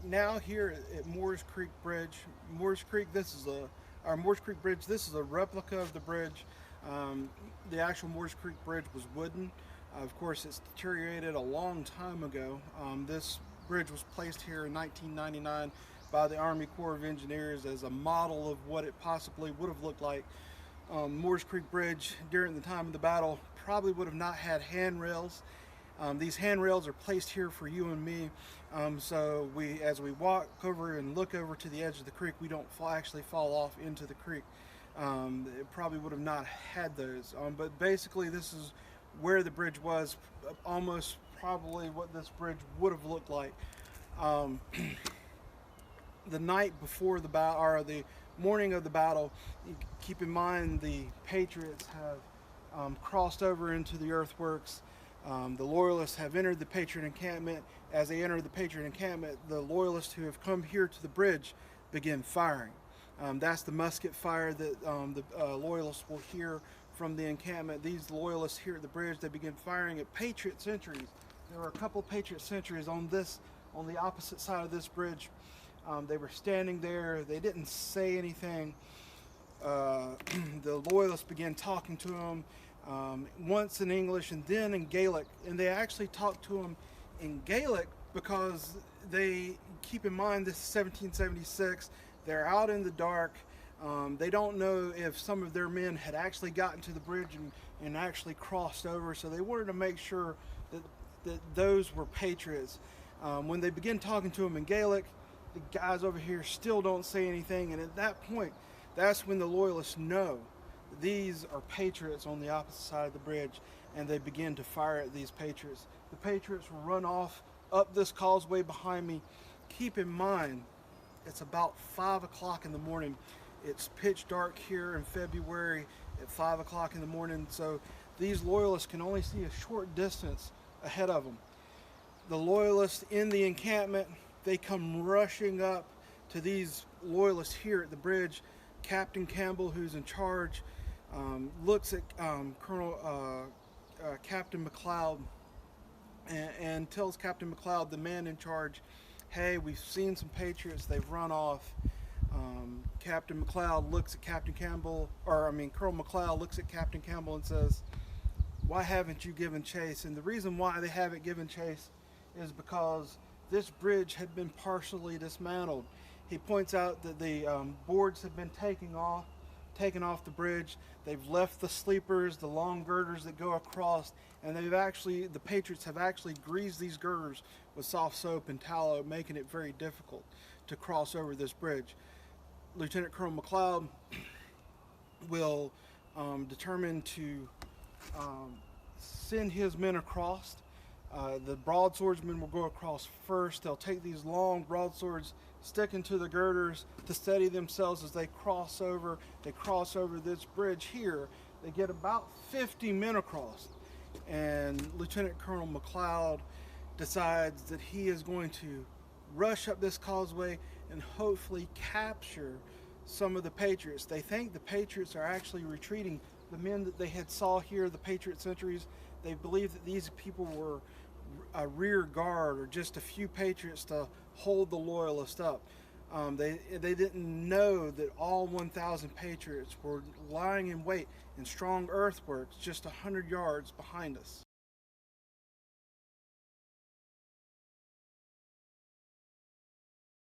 now here at Moores Creek Bridge. Moores Creek, this is our Moores Creek Bridge. This is a replica of the bridge. Um, the actual Moores Creek Bridge was wooden. Of course, it's deteriorated a long time ago. This bridge was placed here in 1999 by the Army Corps of Engineers as a model of what it possibly would have looked like. Moores Creek Bridge during the time of the battle probably would have not had handrails. These handrails are placed here for you and me, so as we walk over and look over to the edge of the creek, we don't actually fall off into the creek. It probably would have not had those, but basically this is where the bridge was, almost probably what this bridge would have looked like. Um, the night before the battle, or the morning of the battle, keep in mind the Patriots have crossed over into the earthworks. The Loyalists have entered the Patriot encampment. As they enter the Patriot encampment, the Loyalists who have come here to the bridge begin firing. That's the musket fire that the Loyalists will hear from the encampment. These Loyalists here at the bridge, they begin firing at Patriot sentries. There were a couple Patriot sentries on the opposite side of this bridge. They were standing there. They didn't say anything. The Loyalists began talking to them, once in English and then in Gaelic. And they actually talked to them in Gaelic because they, keep in mind this is 1776. They're out in the dark. They don't know if some of their men had actually gotten to the bridge and actually crossed over. So they wanted to make sure that those were Patriots. When they begin talking to them in Gaelic, the guys over here still don't say anything, and at that point, that's when the Loyalists know these are Patriots on the opposite side of the bridge, and they begin to fire at these Patriots. The Patriots run off up this causeway behind me. Keep in mind, it's about 5 o'clock in the morning. It's pitch dark here in February at 5 o'clock in the morning, so these Loyalists can only see a short distance ahead of them. The Loyalists in the encampment, they come rushing up to these Loyalists here at the bridge. Captain Campbell, who's in charge, looks at Captain McLeod and tells Captain McLeod, the man in charge, hey, we've seen some Patriots, they've run off. Captain McLeod looks at Captain Campbell, Colonel McLeod looks at Captain Campbell and says, why haven't you given chase? And the reason why they haven't given chase is because this bridge had been partially dismantled. He points out that the boards have been taken off the bridge. They've left the sleepers, the long girders that go across, and the Patriots have actually greased these girders with soft soap and tallow, making it very difficult to cross over this bridge. Lieutenant Colonel McLeod will determine to send his men across. The broadswordsmen will go across first. They'll take these long broadswords, stick into the girders to steady themselves as they cross over. They cross over this bridge here. They get about 50 men across. And Lieutenant Colonel McLeod decides that he is going to rush up this causeway and hopefully capture some of the Patriots. They think the Patriots are actually retreating. The men that they had saw here, the Patriot sentries, they believe that these people were a rear guard or just a few Patriots to hold the Loyalists up. They didn't know that all 1,000 Patriots were lying in wait in strong earthworks just 100 yards behind us.